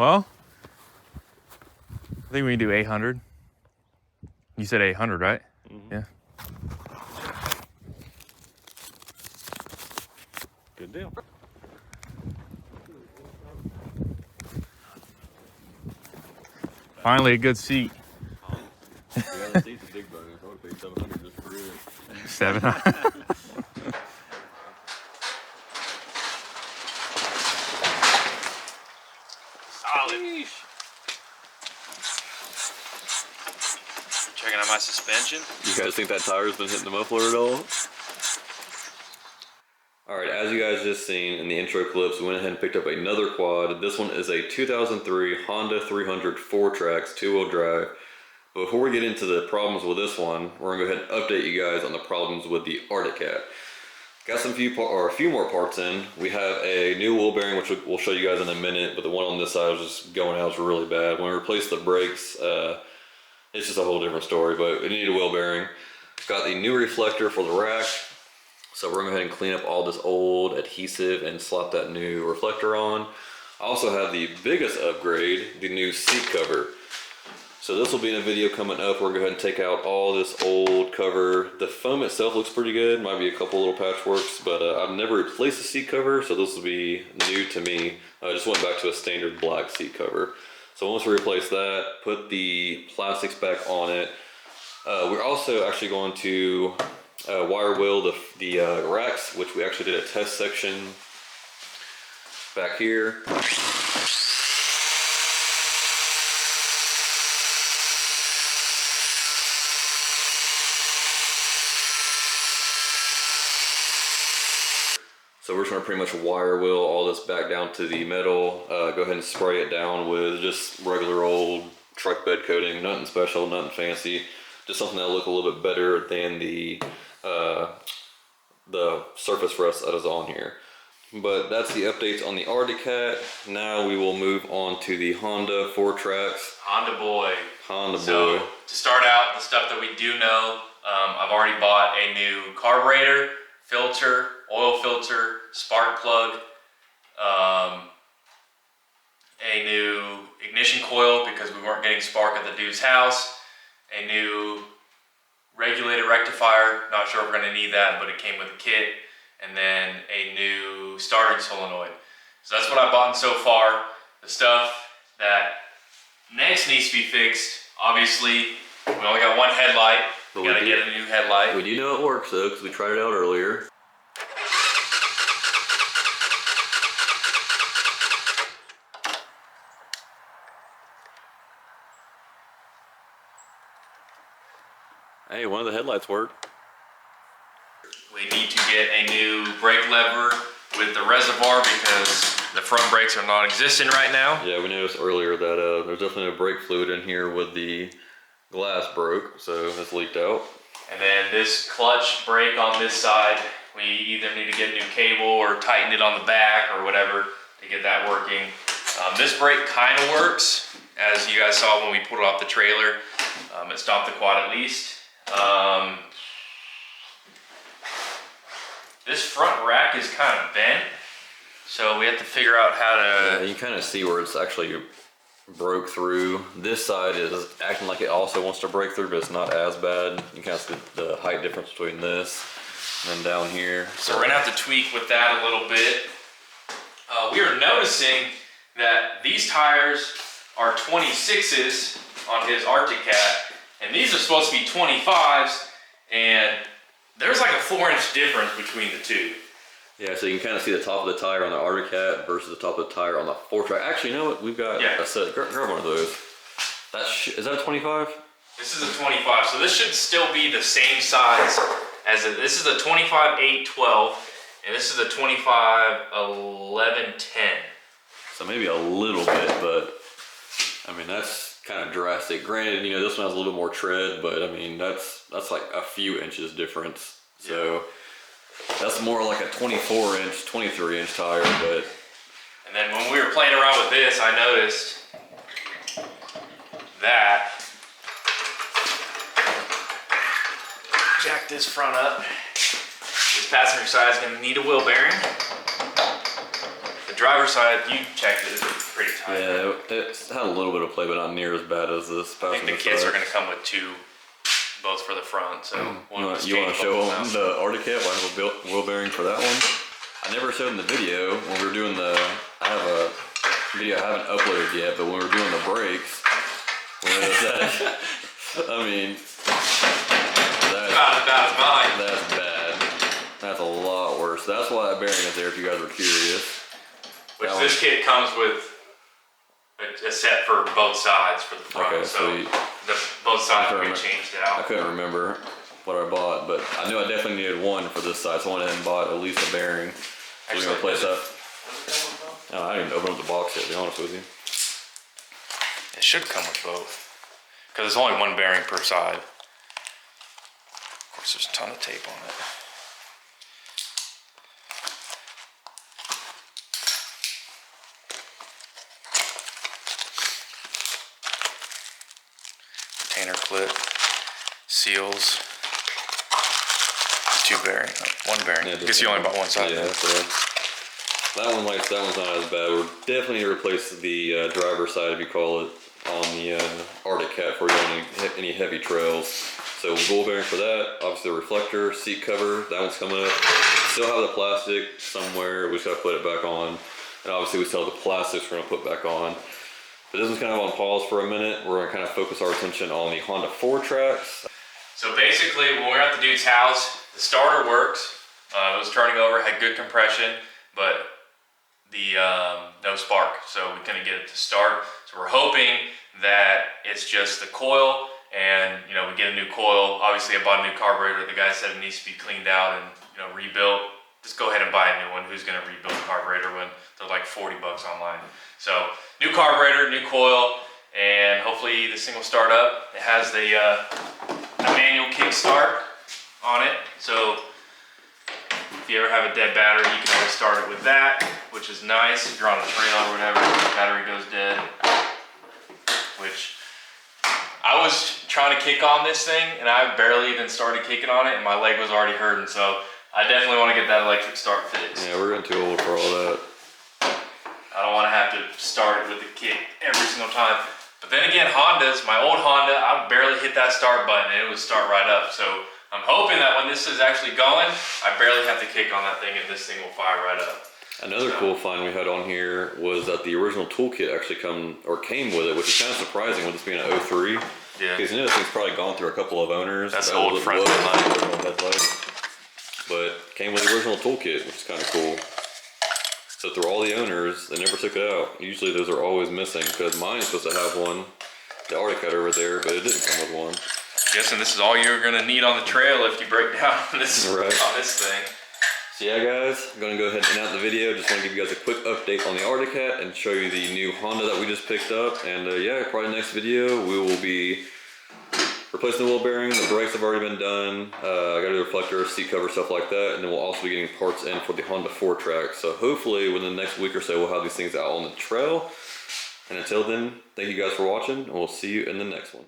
Well, I think we can do 800. You said 800, right? Mm-hmm. Yeah. Good deal. Finally, a good seat. Yeah, the seat's a big bonus. I would pay 700 just for it. 700. Solid. Checking out my suspension. You guys think that tire's been hitting the muffler at all? Alright, as you guys just seen in the intro clips, we went ahead and picked up another quad. This one is a 2003 Honda 300 Fourtrax 2-wheel drive. But before we get into the problems with this one, we're going to go ahead and update you guys on the problems with the Arctic Cat. Got a few more parts in. We have a new wheel bearing, which we'll show you guys in a minute, but the one on this side was just going out, was really bad. When we replaced the brakes, it's just a whole different story, but we need a wheel bearing. Got the new reflector for the rack. So we're gonna go ahead and clean up all this old adhesive and slap that new reflector on. I also have the biggest upgrade, the new seat cover. So this will be in a video coming up. We're gonna go ahead and take out all this old cover. The foam itself looks pretty good. Might be a couple little patchworks, but I've never replaced the seat cover, so this will be new to me. I just went back to a standard black seat cover. So once we replace that, put the plastics back on it. We're also actually going to wire wheel the racks, which we actually did a test section back here. So we're just gonna pretty much wire wheel all this back down to the metal. Go ahead and spray it down with just regular old truck bed coating, nothing special, nothing fancy. Just something that'll look a little bit better than the surface rust that is on here. But that's the updates on the Arctic Cat. Now we will move on to the Honda Fourtrax. Honda boy. Honda boy. So to start out, the stuff that we do know, I've already bought a new carburetor, filter, oil filter, spark plug, a new ignition coil because we weren't getting spark at the dude's house, a new regulator rectifier, not sure if we're going to need that, but it came with a kit, and then a new starting solenoid. So that's what I've bought so far. The stuff that next needs to be fixed, obviously, we only got one headlight. We got to get a new headlight. We do know it works though, because we tried it out earlier. Hey, one of the headlights worked. We need to get a new brake lever with the reservoir because the front brakes are non-existent right now. Yeah, we noticed earlier that there's definitely a brake fluid in here with the glass broke, so it's leaked out. And then this clutch brake on this side, we either need to get a new cable or tighten it on the back or whatever to get that working. This brake kind of works, as you guys saw when we pulled it off the trailer. It stopped the quad at least. This front rack is kind of bent, so we have to figure out how to... Yeah, you can kind of see where it's actually broke through. This side is acting like it also wants to break through, but it's not as bad. You can see the height difference between this and then down here. So we're gonna have to tweak with that a little bit. We are noticing that these tires are 26s on his Arctic Cat, and these are supposed to be 25s, and there's like a 4-inch difference between the two. Yeah, so you can kind of see the top of the tire on the Arctic Cat versus the top of the tire on the Fourtrax. Actually, you know what? We've got a set. Grab one of those. Is that a 25? This is a 25, so this should still be the same size as this is a 25 8 12, and this is a 25 11 10. So maybe a little bit, but I mean that's kind of drastic. Granted, you know this one has a little bit more tread, but I mean that's like a few inches difference. So that's more like a 24-inch, 23-inch tire, but. And then when we were playing around with this, I noticed that. Jack this front up. This passenger side is going to need a wheel bearing. The driver's side, you checked it, it's pretty tight. Yeah, it had a little bit of play, but not near as bad as this. I think the kits are going to come with 2, both for the front. So you want to show them the Arctic Cat? I have a wheel bearing for that one. I never showed them the video when we were doing the. I have a video I haven't uploaded yet, but when we were doing the brakes, I mean, that's about as mine. That's bad. That's a lot worse. That's why that bearing is there. If you guys were curious. Which this kit comes with a set for both sides for the front. Okay, so both sides will be changed out. I couldn't remember what I bought, but I knew I definitely needed one for this side, so I went ahead and bought at least a bearing. So we're gonna replace that. Oh, I didn't even open up the box yet, to be honest with you. It should come with both, because there's only one bearing per side. Of course, there's a ton of tape on it. Retainer clip, seals, 2 bearing, 1 bearing. Yeah, I guess you only bought one side. Yeah, that one, like that one's not as bad. We're definitely gonna replace the driver's side, if you call it, on the Arctic Cat for you on any heavy trails. So gold bearing for that. Obviously the reflector, seat cover, that one's coming up. Still have the plastic somewhere. We just gotta put it back on. And obviously we still have the plastics we're gonna put back on. But this one's kind of on pause for a minute. We're gonna kind of focus our attention on the Honda Fourtrax. So basically, when we were at the dude's house, the starter works. It was turning over, had good compression, but the no spark, so we couldn't get it to start. So we're hoping that it's just the coil, and we get a new coil. Obviously, I bought a new carburetor. The guy said it needs to be cleaned out and rebuilt. Just go ahead and buy a new one. Who's going to rebuild a carburetor when they're like 40 bucks online? So new carburetor, new coil, and hopefully this thing will start up. It has the manual kickstart on it, so if you ever have a dead battery, you can always start it with that, which is nice. If you're on a trail or whatever, the battery goes dead. Which I was trying to kick on this thing, and I barely even started kicking on it, and my leg was already hurting. So I definitely want to get that electric start fixed. Yeah, we're getting too old for all that. I don't want to have to start it with the kick every single time. But then again, Hondas, my old Honda, I barely hit that start button, and it would start right up. So I'm hoping that when this is actually going, I barely have to kick on that thing and this thing will fire right up. Another cool find we had on here was that the original toolkit actually came with it, which is kind of surprising with this being an 03. Yeah. Because this thing's probably gone through a couple of owners. That's old front headlight. But came with the original toolkit, which is kind of cool. So through all the owners, they never took it out. Usually those are always missing, because mine is supposed to have one, the Arctic Cat over there, but it didn't come with one. I'm guessing this is all you're gonna need on the trail if you break down on this thing. So yeah guys, I'm gonna go ahead and end out the video. Just wanna give you guys a quick update on the Arctic Cat and show you the new Honda that we just picked up. And yeah, probably next video we will be replacing the wheel bearing. The brakes have already been done. I gotta do the reflector, seat cover, stuff like that. And then we'll also be getting parts in for the Honda Fourtrax. So hopefully within the next week or so we'll have these things out on the trail. And until then, thank you guys for watching, and we'll see you in the next one.